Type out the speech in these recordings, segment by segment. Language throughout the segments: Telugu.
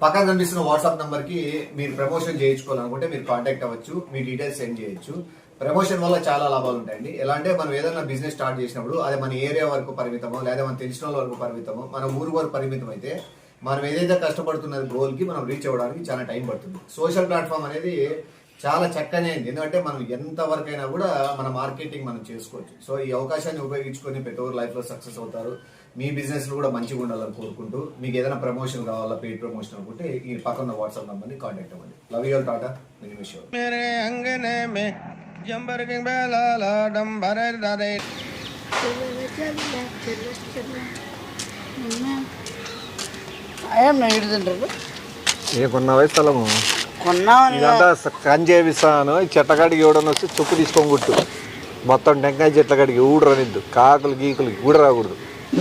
పక్కన కనిపిస్తున్న వాట్సాప్ నంబర్ కి మీరు ప్రమోషన్ చేయించుకోవాలనుకుంటే మీరు కాంటాక్ట్ అవ్వచ్చు, మీ డీటెయిల్స్ సెండ్ చేయొచ్చు. ప్రమోషన్ వల్ల చాలా లాభాలు ఉంటాయండి. ఎలా అంటే మనం ఏదైనా బిజినెస్ స్టార్ట్ చేసినప్పుడు అది మన ఏరియా వరకు పరిమితమో లేదా మన తెలిసిన వాళ్ళ వరకు పరిమితమో మన ఊరు వరకు పరిమితం అయితే మనం ఏదైతే కష్టపడుతున్న గోల్ కి మనం రీచ్ అవ్వడానికి చాలా టైం పడుతుంది. సోషల్ ప్లాట్ఫామ్ అనేది చాలా చక్కనే అయింది, ఎందుకంటే మనం ఎంత వరకు అయినా కూడా మన మార్కెటింగ్ మనం చేసుకోవచ్చు. సో ఈ అవకాశాన్ని ఉపయోగించుకొని ప్రతి ఒక్కరు లైఫ్ లో సక్సెస్ అవుతారు. మీ బిజినెస్ కూడా మంచిగా ఉండాలని కోరుకుంటూ మీకు ఏదైనా ప్రమోషన్ కావాలా, పెయిడ్ ప్రమోషన్ అనుకుంటే ఈ పక్కన వాట్సాప్ నంబర్ ని కాంటాక్ట్ అవ్వండి. లవ్ యూ ఆల్, టాటా, కొన్నావే స్థలము ఇదంతా కంచి చేపిస్తాను. చెట్టకాడికి ఎవడని వస్తే చుక్కు తీసుకొని కుట్టు. మొత్తం టెంకాయ చెట్లకాడికి ఊడు రనిద్దు, కాకులు గీకులు కూడా రాకూడదు.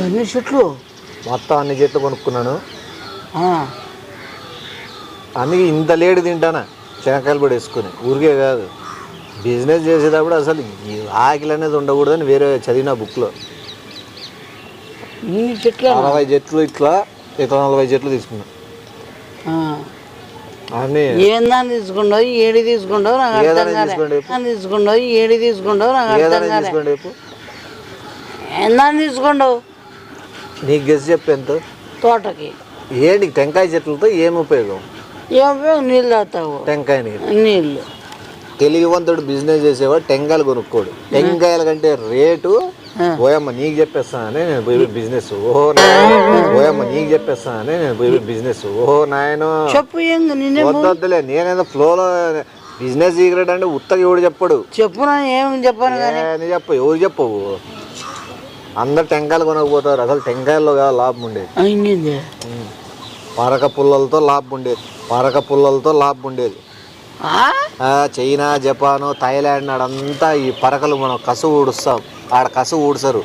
అన్ని చెట్లు మొత్తం అన్ని చెట్లు కొనుక్కున్నాను. అన్ని ఇంత లేడు తింటానా శనకాయలు కూడా వేసుకుని. ఊరికే కాదు, బిజినెస్ చేసేటప్పుడు అసలు ఆకిలి అనేది ఉండకూడదని వేరే చదివిన బుక్లో. 40 చెట్లు ఇట్లా 40 చెట్లు తీసుకున్నా. అన్నీ ఏందాన్ని తీసుకుంటావు, ఏడి తీసుకుంటావు నాకు అర్థం కాలేదు. తీసుకుంటావు, ఏడి తీసుకుంటావు నాకు అర్థం కాలేదు. ఏందాన్ని తీసుకుంటావు నీకు గెస్ చెప్పు ఎంత? తోటకి ఏంటి టెంకాయ చెట్లతో ఏం ఉపయోగం? ఏం ఉపయోగం? నీళ్ళు తాగుతావు, టెంకాయ నీళ్ళు. తెలివివంతుడు బిజినెస్ చేసేవాడు టెంకాయలు కొనుక్కోడు. టెంకాయల కంటే రేటు ఓయమ్మ నీకు చెప్పేస్తానని నేను పోయి బిజినెస్. ఓయమ్మ నీకు చెప్పేస్తానని నేను పోయి బిజినెస్. ఓహో నాయన చెప్పు, వద్దొద్దులే. నేనేదో ఫ్లోలో బిజినెస్ సీక్రెట్ అంటే ఉత్తగా ఎవడు చెప్పడు. చెప్పు, ఏమి చెప్పాను అని చెప్పు. ఎవరు చెప్పవు? అందరు టెంకాయలు కొనకపోతారు. అసలు టెంకాయల్లో కాదు లాభం ఉండేది, పరక పుల్లలతో లాభం ఉండేది. చైనా, జపాను, థాయిలాండ్ ఆడంతా ఈ పరకలు మనం కసువు ఊడుస్తాం. ఆడ కసువు ఊడ్చరు,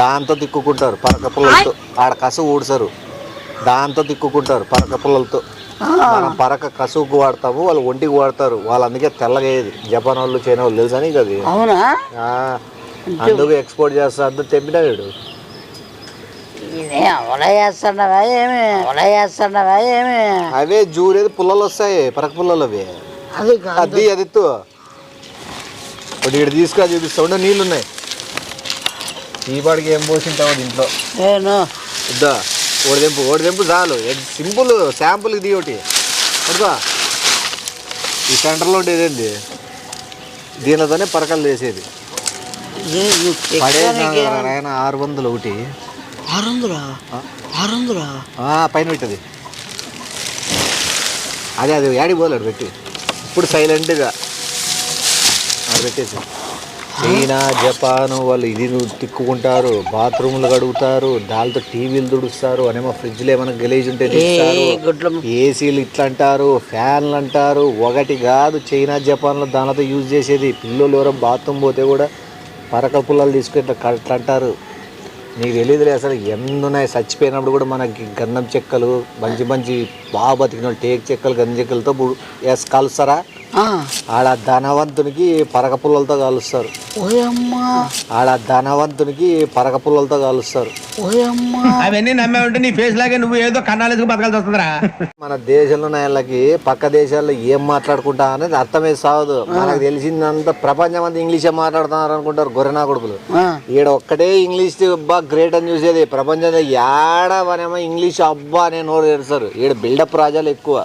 దాంతో తిక్కుకుంటారు పరక పుల్లలతో. పరక పుల్లలతో. మనం పరక కసువుకు వాడతాము, వాళ్ళు ఒంటికి వాడతారు. వాళ్ళు అందుకే తెల్లగా అయ్యేది. జపాన్ వాళ్ళు, చైనా వాళ్ళు తెలుసా నీకు అది? అందుకు ఎక్స్పోర్ట్ చేస్తా. అంత తెంపినా వీడు. అవే జూరేది పుల్లలు వస్తాయి, పరక పుల్లలు అవి. అది ఎత్తు ఒకటి ఇక్కడ తీసుకురా, చూపిస్తా. ఉండే నీళ్ళు ఉన్నాయి. ఈ పాడికి ఏం పోసింటావు దీంట్లో? ఇద్దా ఓడి తెంపు చాలు. సింపుల్ శాంపుల్కి ది ఒకటి పడుకో. ఈ సెంటర్లో ఉండేదేంది, దీనితోనే పరకలు చేసేది. 600 ఒకటి. 600 పైన పెట్టది. అదే యాడికి పోలేడు పెట్టి. ఇప్పుడు సైలెంట్గా అది పెట్టేసి. చైనా, జపాను వాళ్ళు ఇది తిక్కుకుంటారు, బాత్రూమ్లు కడుగుతారు, దాంతో టీవీలు తుడుస్తారు. అనేమో ఫ్రిడ్జ్లో ఏమైనా గలీజ్ ఉంటే తీస్తారు, ఏసీలు ఇట్లా అంటారు, ఫ్యాన్లు అంటారు. ఒకటి కాదు చైనా, జపాన్లో దానితో యూజ్ చేసేది. పిల్లలు ఎవరో బాత్రూమ్ పోతే కూడా పరక పుల్లలు తీసుకుని ఇట్లా అంటారు. నీకు తెలియదులే అసలు ఎన్నున్నాయి. చచ్చిపోయినప్పుడు కూడా మనకి గంధం చెక్కలు, మంచి మంచి బాగా బతికిన టేక్ చెక్కలు, గంధం చెక్కలతో కాలుస్తారా? ఆడ ధనవంతునికి పరక పుల్లలతో కాలుస్తారు. అవన్నీ నమ్మే ఉంటే నీ ఫేస్ లాగే నువ్వు ఏదో కన్నాలేసుకు బతకాల్సి వస్తుందిరా. మన దేశంలో వాళ్ళకి పక్క దేశాల్లో ఏం మాట్లాడుకుంటా అనేది అర్థమే సాగదు. మనకు తెలిసిందంత ప్రపంచం అంతా ఇంగ్లీషే మాట్లాడుతున్నారు అనుకుంటారు గొర్రెనా కొడుకులు. ఈడ ఒక్కటే ఇంగ్లీష్ అబ్బా గ్రేట్ అని చూసేది. ప్రపంచంలో ఏడవనేమో ఇంగ్లీష్ అబ్బా అనే నోరు తెరుస్తారు. ఈడ బిల్డప్ రాజాలు ఎక్కువ,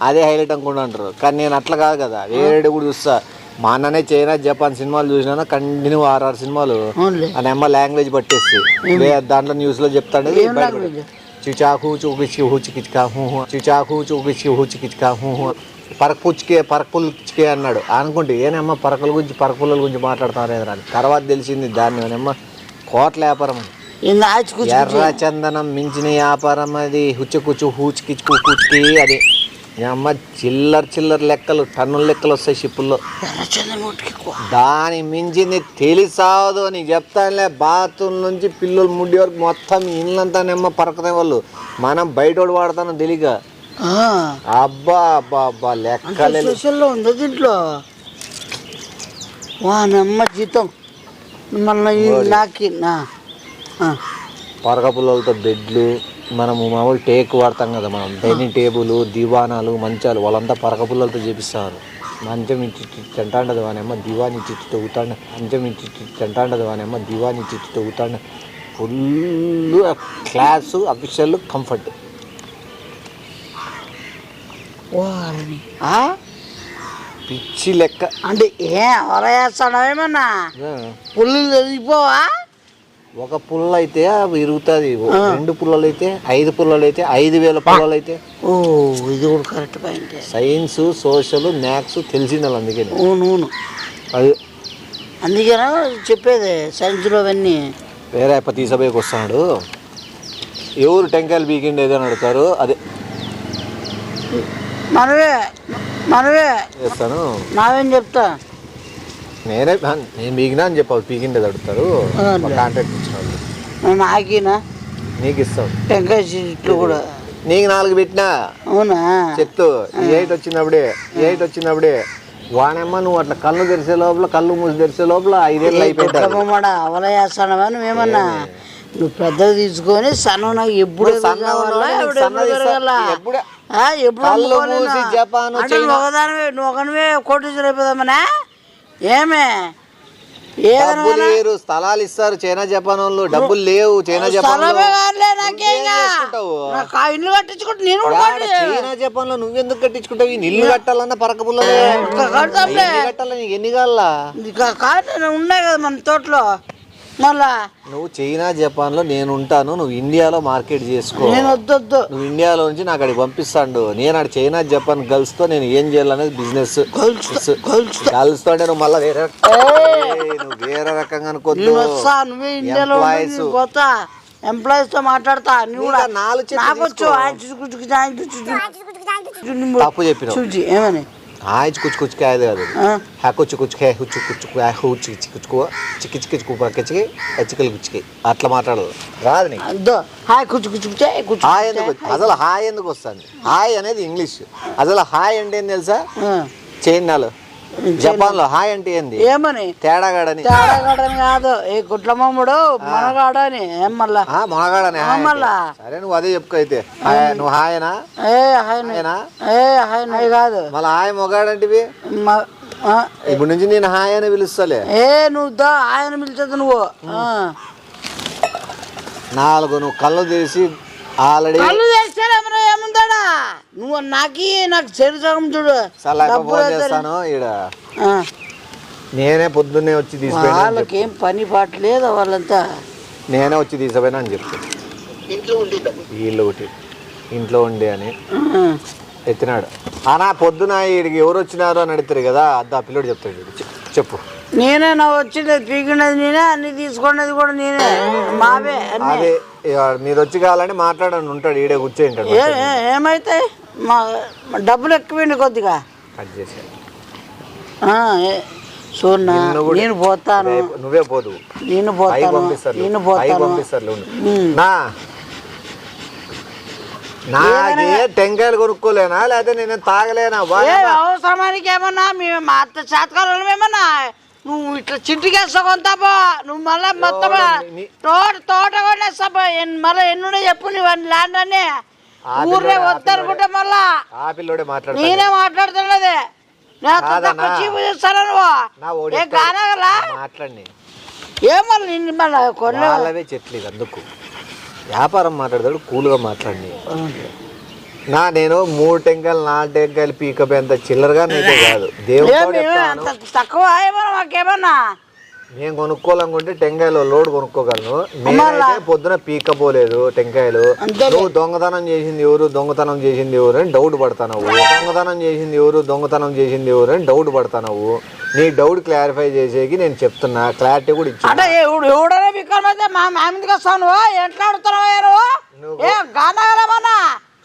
అదే హైలైట్ అనుకుంటా అంటారు. కానీ నేను అట్లా కాదు కదా, వేరే కూడా చూస్తా. మా అన్ననే చైనా, జపాన్ సినిమాలు చూసినా కంటిన్యూ 6 సినిమాలు. అని అమ్మ లాంగ్వేజ్ పట్టేసి దాంట్లో న్యూస్ లో చెప్తాడు. చిచాకు చూపించి పరకపుచ్చుకే అన్నాడు. అనుకుంటే ఏనమ్మ పరకల గురించి, పరకపుల్లల గురించి మాట్లాడుతున్నారు అని తర్వాత తెలిసింది దాన్ని ఏమన్నా కోట్ల వ్యాపారం అని. ఎర్ర చందనం మించిన వ్యాపారం అది. హుచ్చుకి అది అమ్మ చిల్లర లెక్కలు, టన్నుల లెక్కలు వస్తాయి షిప్పుల్లో. దాని మించింది తెలిసావదు అని చెప్తానులే. బాత్రూమ్ నుంచి పిల్లలు ముడ్డి వరకు మొత్తం ఇళ్ళంతా నెమ్మ పరకతాయి వాళ్ళు. మనం బయట వాడతాను తెలియక. అబ్బా అబ్బా అబ్బా లెక్కలే ఉంది దీంట్లో. వానమ్మ జీతం మళ్ళీ పరక పుల్లలతో బెడ్లు, మనము మామూలు టేక్ వాడతాం కదా మనం, డైనింగ్ టేబుల్, దివానాలు, మంచాలు వాళ్ళంతా పరక పుల్లలతో చేపిస్తారు. మంచం ఇచ్చి చెంటాండదు వానేమ్మ దివాని ఇచ్చి తొగుతాండ, మంచం ఇచ్చి చెంటాండదు వానేమ్మ దివాని ఇచ్చి తొగుతాండ. Full class, official, comfort. వారిని పిచ్చి లెక్క. అంటే ఎవరు వేస్తాడా ఏమన్నా పుల్లు తెలిసిపోవా? ఒక పుల్ల అయితే అవి ఇరుగుతుంది, 2 పుల్లలు అయితే 5 పుల్లలు అయితే 5,000 పుల్లలు అయితే. ఓ ఇది కూడా correct point. Science, social, maths తెలిసింది అందుకే. అవును అది అందుకేనా చెప్పేది సైన్స్లో అవన్నీ. వేరే అప్ప తీసబోయకి వస్తున్నాడు, ఎవరు టెంకాయలు బీకిండి ఏదని అడుగుతారు, అదే మనవే చేస్తాను. నావేం చెప్తా, నేను బీకినా అని చెప్పావు, పీకిండేది అడుగుతారు. కాంట్రాక్ట్ ఇచ్చిన వాళ్ళు నాకినా నీకు ఇస్తాం. టెంకాయ చెట్లు కూడా నీకు 4 పెట్టినా. అవునా? చెట్టు 8 వచ్చినప్పుడే వానమ్మ నువ్వు అట్లా కళ్ళు తెరిసే లోపల, కళ్ళు మూసి తెరిసే లోపల 5 ఏళ్ళు అయిపోయింది. అవల చేస్తానవా నువ్వేమన్నా? నువ్వు పెద్దవి తీసుకొని సన్న నాకు ఎప్పుడు ఒకనివే కోటీశ్వర అయిపోదామనా ఏమే? లేరు, స్థలాలు ఇస్తారు చైనా జపాన్ వాళ్ళు, డబ్బులు లేవు. చైనా జపాన్ ఇల్లు కట్టించుకుంటా నేను. చైనా జపాన్ లో నువ్వెందుకు కట్టించుకుంటావు? ఇల్లు కట్టాలన్నా పరక పుల్లలే కట్టాలని ఎన్ని కాళ్ళ ఉన్నాయి కదా మన తోటలో. మళ్ళా నువ్వు చైనా జపాన్ లో నేను ఉంటాను, నువ్వు ఇండియాలో మార్కెట్ చేసుకో. నేను వద్దొద్దు, నువ్వు ఇండియాలో నుంచి నాకు అక్కడికి పంపిస్తాడు. నేను అక్కడ చైనా జపాన్ గర్ల్స్ తో నేను ఏం చేయాలనేది బిజినెస్. గర్ల్స్ తో నువ్వు మళ్ళీ నువ్వు వేరే రకంగా అనుకోద్దు. నువ్వే ఇండియాలో ఎంప్లాయీస్ తో మాట్లాడతా. నువ్వు కూడా తప్పు చెప్పిన చూచి ఏమని ఆయిచి కుచ్చుకుచ్చుకే అది కాదు, హుచ్చు కుచ్చుకే హుచ్చు కుచ్చుకు హుచ్చు చిక్కుచ్చుకో చిక్కి చిక్కి చిక్కి చిక్కలు కుచ్చుకి అట్లా మాట్లాడదు, రాదు నీకు. హాయ్ కుచ్చు కుచ్చుకుచ్చే హాయ్ ఎందుకు అసలు హాయ్ ఎందుకు వస్తుంది? హాయ్ అనేది ఇంగ్లీష్. అసలు హాయ్ అంటే ఏం తెలుసా? చైనాలో జపాన్ లో హాయ్ అంటే ఏంది? ఏమని? తేడాగాడని. తేడాగాడని కాదు, ఏ గుట్ల మమ్ముడు మనగాడని. ఏం మళ్ళా మనగాడని? మళ్ళా సరే నువ్వు అదే చెప్పుకో అయితే. నువ్వు హాయనా? హాయ్ కాదు మళ్ళీ హాయ్ మొగాడంటివి. ఇప్పుడు నుంచి నేను హాయ్ అని పిలుస్తాలే. నువ్వు దా ఆయన పిలిచేది నువ్వు. 4 నువ్వు కళ్ళు తీసి ఆల్రెడీ కళ్ళు తెచ్చాడేమో ఏముందాడా నువ్వు నాకు చెడు సగం చూడు. ఫోన్ చేస్తాను ఈడ, నేనే పొద్దున్నే వచ్చి తీసుకుపోయినా. వాళ్ళకి ఏం పని పాట లేదు, వాళ్ళంతా నేనే వచ్చి తీసుకుపోయినా అని చెప్తాను. వీళ్ళు ఒకటి ఇంట్లో ఉండి అని ఎత్తినాడు. అనా పొద్దున ఈడికి ఎవరు వచ్చినారు అని అడుగుతారు కదా, ఆ పిల్లడు చెప్తాడు. చెప్పు. నేనే నా వచ్చింది పీకినది నేనే, అన్ని తీసుకున్నది కూడా నేనే. మావే అదే మీరు వచ్చి కావాలని మాట్లాడని ఉంటాడు, ఈడే కూర్చోంటాడు. ఏమైతే మా డబ్బులు ఎక్కువండి కొద్దిగా కట్ చేసి. చూడన్నా నేను పోతాను, నువ్వే పోదు, నేను పోతాను, నేను పంపిస్తారు. నాకే టెంకాయలు కొనుక్కోలేనా లేకపోతే నేను తాగలేనా? అవసరానికి ఏమన్నా మేము మా అత్త శాతకాలం ఏమన్నా నువ్వు ఇట్లా చిట్టికేస్తా కొంతాపో. నువ్వు మళ్ళీ మొత్తం తోట కొనేస్తా మళ్ళీ ఎన్నుడే చెప్పు నువ్వు ల్యాండ్ అని ఊర్లే వద్దనుకుంటే మళ్ళా నేనే మాట్లాడుతున్నది. చూస్తాను నువ్వు ఏ కానగలా మాట్లాడి ఏమన్నా నిన్ను మళ్ళీ కొనలే చెట్లు అందుకు వ్యాపారం మాట్లాడతాడు, కూల్గా మాట్లాడి. నేను 3 టెంకాయలు 4 టెంకాయలు పీకపోయేంత చిల్లరగా నీకే కాదు. దేవుడు తక్కువ మాకేమన్నా నేను కొనుక్కోవాలనుకుంటే టెంకాయలు లోడ్ కొనుక్కోగలను. నేనైతే పొద్దున పీకపోలేదు టెంకాయలు. నువ్వు దొంగతనం చేసింది ఎవరు అని డౌట్ పడతావు. దొంగతనం చేసింది ఎవరు అని డౌట్ పడతావు. నీ డౌట్ క్లారిఫై చేసేకి నేను చెప్తున్నా, క్లారిటీ కూడా ఇచ్చా.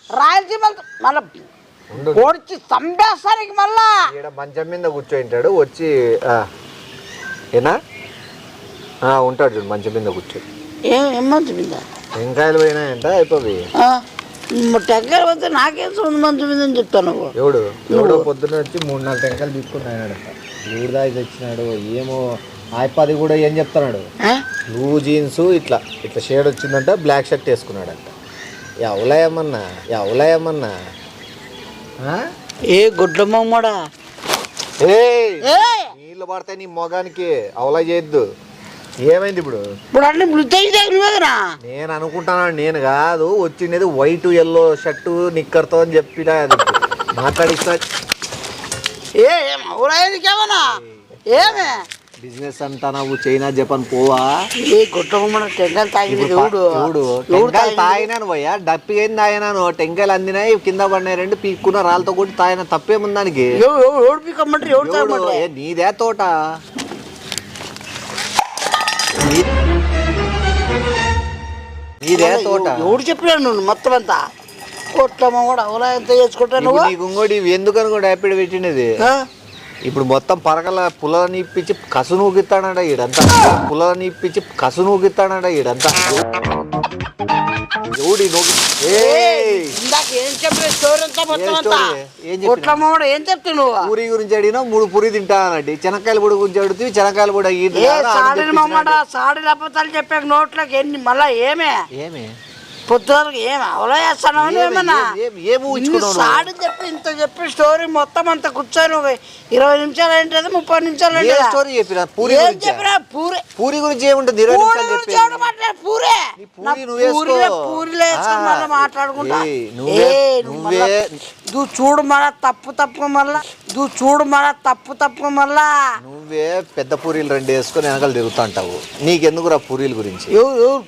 రాయలసీమ మళ్ళీ చంపేస్తానికి మళ్ళా ఈడ మంచం మీద కూర్చోంటాడు వచ్చి ఏనా ఉంటాడు చూడు మంచం మీద కూర్చొని. ఏం మంచం మీద టెంకాయలు పోయినాయంట అయిపోయి. టెంకాయలు పోతే నాకేం మంచం మీద అని చెప్తాను. ఎవడో పొద్దున్న వచ్చి 3-4 టెంకాయలు తీసుకున్నాడట. ఊరు దాగి తెచ్చినాడు ఏమో. అది కూడా ఏం చెప్తున్నాడు, బ్లూ జీన్స్ ఇట్లా షేడ్ వచ్చిందంట, బ్లాక్ షర్ట్ వేసుకున్నాడంట. ఎవలయమన్నా ఏ గుడ్ల మొమ్మడా నీళ్ళు పడతాయి నీ మొగానికి అవలా చేయొద్దు. ఏమైంది ఇప్పుడు? ఇప్పుడు అన్ని కదా నేను అనుకుంటాను, నేను కాదు వచ్చిండేది వైట్ ఎల్లో షర్టు నిక్కర్తో అని చెప్పిన అది మాట్లాడిస్తా. ఏమన్నా ఏమే బిజినెస్ అంతా నువ్వు చైనా జపాన్ పోవా? ఏ గుడ్ల మొమ్మడ టెంకాయలు తాగింది టెంకాయలు తాగినాను పోయా, డప్పి ఏం తాగినాను, టెంకాయలు అందినాయి కింద పడినాయి, 2 పీక్కున్న రాళ్ళతో కొట్టి తాగిన, తప్పేముంది దానికి? నీదే తోట, నీదే తోట. ఎవడు చెప్పినాను నువ్వు మొత్తం అంతా కొట్లమ్మ కూడా అవలా ఎంత చేసుకుంటాను నీకు ఇంకోటి ఎందుకు అనుకోండి హ్యాపీ పెట్టినది. ఇప్పుడు మొత్తం పరకల పుల్లని ఇప్పించి కసు నూగిస్తాడట ఈడంతా, పుల్లని ఇప్పించి కసు నూగిస్తాడట ఈడంతా. ఎవడి ఏం చెప్తావు నువ్వు? పూరి గురించి అడిగినా 3 పూరి తింటా అన్నట్టు, శనక్కాయల పొడి గురించి అడుగుతూ శనక్కాయల పొడి సాడి అబద్ధాలు చెప్పాక నోట్లోకి ఎన్ని మళ్ళా ఏమే పొద్దునకి ఏం అవలా చేస్తాను ఏమన్నా సాడి చెప్పి ఇంత చెప్పి స్టోరీ మొత్తం అంత కూర్చొని 20 నిమిషాలు ఏంటది 30 నిమిషాలు స్టోరీ చెప్పిన పూరి గురించి ఏముంటుంది? మాట్లాడుకుంటా చూడు మళ్ళా తప్పు మళ్ళా నువ్వే పెద్ద పూరీలు 2 వేసుకొని వెనకాల తిరుగుతా అంటావు. నీకెందుకురా పూరీల గురించి?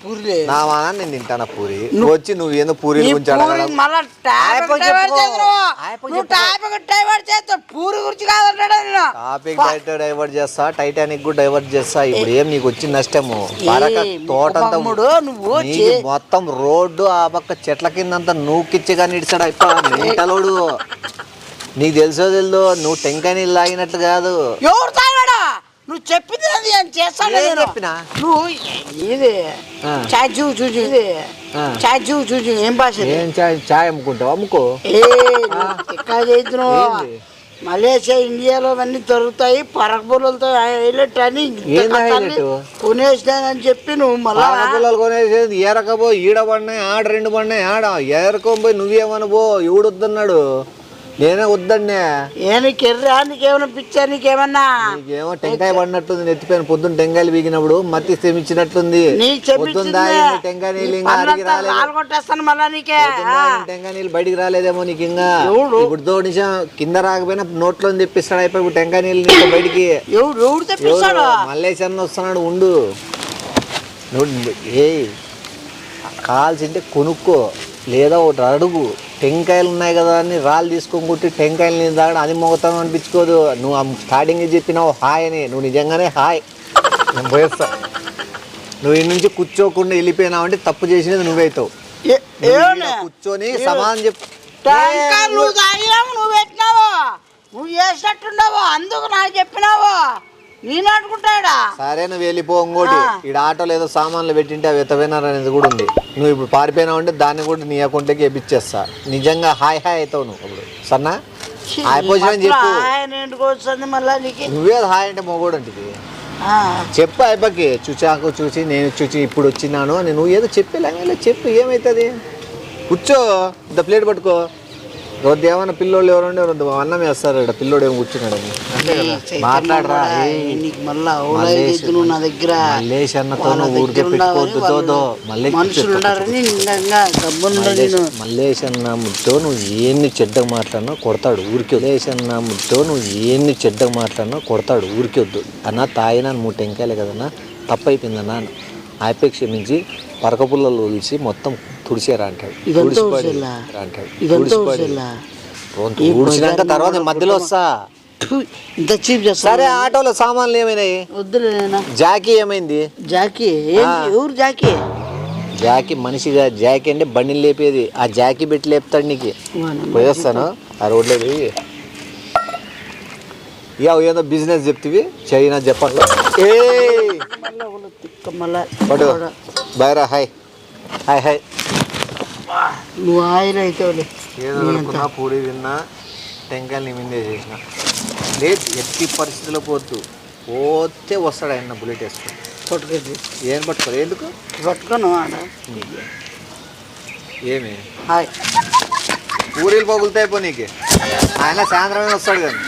పూరి నా మాన నేను తింటానా పూరి, వచ్చి నువ్వు ఏదో పూరీల గురించి అడగడం. టాపిక్ డైవర్ట్ చేస్తా, టైటానిక్ కూడా డైవర్ట్ చేస్తా. ఇప్పుడు ఏం నీకు వచ్చిన నష్టము? తోటంతా మొత్తం రోడ్డు ఆ పక్క చెట్ల కిందంతా నూకిచ్చిగా నిడిచాడు అయిపోయాడు. నీకు తెలుసో తెలుదో, నువ్వు టెంకాయ నీళ్ళు తాగినట్లు కాదు. ఎవరు తాగాడా? నువ్వు చెప్పింది చేస్తాను చెప్పినా నువ్వు ఇది చూసి ఏం భాష? ఏం చాయ్ అమ్ముకుంటావు? అమ్ముకో. మలేషియా ఇండియాలో అవన్నీ దొరుకుతాయి పరకబుల్లతో హైలైట్ అని కొనేసినానని చెప్పి నువ్వు మళ్ళా పరకబుల్లలు కొనేసేది ఏరకపో, ఈడ పడినాయి, ఆడ 2 పడినాయి, ఆడ ఏరకపోయి నువ్వేమనబో, ఎవడు వద్దన్నాడు? నేనే వద్దన్నే. కెర్రా నీకేమన్నా పిచ్చా? నీకేమన్నా నీకేమో టెంకాయ పడినట్టుంది నెత్తిపోయిన, పొద్దున్న టెంకాయలు బీగినప్పుడు మత్తి తెమిచ్చినట్టుంది. టెంకాయ నీళ్ళు ఇంకా అడిగి టెంకాయ నీళ్ళు బయటికి రాలేదేమో నీకు ఇంకా. ఇప్పుడు నిమిషం కింద రాకపోయినా నోట్లో తెప్పిస్తాడు అయిపోయి టెంకాయ నీళ్ళు బయటికి. మల్లేశన్న వస్తున్నాడు ఉండు. ఏ కాల్సింటే కొనుక్కో లేదా ఒకటి అడుగు. టెంకాయలు ఉన్నాయి కదా అని రాళ్ళు తీసుకొని కొట్టి టెంకాయలు నేను తాగడం అది మొగతాను అనిపించుకోదు. నువ్వు స్టార్టింగ్ చెప్పినావు హాయ్ అని, నువ్వు నిజంగానే హాయ్ నేను పోయేస్తా. నువ్వు ఇన్ని నుంచి కూర్చోకుండా వెళ్ళిపోయినావు అంటే తప్పు చేసినది నువ్వైతావు. కూర్చొని సమాధానం చెప్పు. నువ్వు చేసినట్టున్నావు అందుకు నాకు చెప్పినావు. నేను అనుకుంటాడా? సరే నువ్వు వెళ్ళిపో. ఇంకోటి ఇక్కడ ఆటోలో ఏదో సామాన్లు పెట్టింటే అవి ఎత్తపోయినారు అనేది కూడా ఉంది. నువ్వు ఇప్పుడు పారిపోయినావు అంటే దాన్ని కూడా నీ అకౌంట్లోకి వేపించేస్తా. నిజంగా హాయ్ హాయ్ అవుతావు నువ్వు అప్పుడు. సన్నా హాయ్ పొజిషన్ చెప్పు. నువ్వే హాయ్ అంటే మొగోడు అంటే చెప్పు. అయిపోయి చూసి నేను చూసి ఇప్పుడు వచ్చినాను అని నువ్వు ఏదో చెప్పేలా చెప్పు. ఏమవుతుంది? కూర్చో, ఇంత ప్లేట్ పట్టుకో. రోజు ఏమన్నా పిల్లోళ్ళు ఎవరండి ఎవరు అన్నం వేస్తారు ఇక్కడ, పిల్లోడు ఏమో కూర్చున్నాడు అని మాట్లాడరా. మల్లేష్ అన్నతో ఊరికే పెట్టుకోవద్దు. మల్లేష్ అన్న ముద్దో నువ్వు ఏన్ని చెడ్డగా మాట్లాడినా కొడతాడు ఊరికే. మల్లేష్ అన్న ముద్దో నువ్వు ఏన్ని చెడ్డగా మాట్లాడినా కొడతాడు ఊరికే. వద్దు అన్న తాయినా 3 టెంకాయలే కదన్నా, తప్పు అయిపోయిందన్నా. అయిపోయి క్షమించి పరకపుల్లలు ఒలిసి మొత్తం తుడిచారా అంటాడు. తుడిచినాక తర్వాత మధ్యలో వస్తా. సరే ఆటోలో సామాన్లు ఏమైనాయి? జాకీ ఏమైంది? జాకీ మనిషిగా, జాకీ అంటే బండిని లేపేది. ఆ జాకీ పెట్టి లేపుతాడు నీకు. పోయేస్తాను ఆ రోడ్లో పోయి. ఏదో బిజినెస్ చెప్తివి చైనా జపాన్ లో. బాయ్రా హాయ్ హాయ్ హాయ్. నువ్వు ఆయిల్ అయితే ఏదో పూరి తిన్నా, టెంకాయలు నిమిందే చేసిన. లేదు ఎట్టి పరిస్థితిలో పోతే వస్తాడు ఆయన బుల్లెట్ వేసుకొని. పట్టుకోండి. ఏం పట్టుకోరు? ఎందుకు పట్టుకోను ఏమి హాయ్ పూరీలు పగులుతాయి పో నీకు ఆయన సాయంత్రమే వస్తాడు కానీ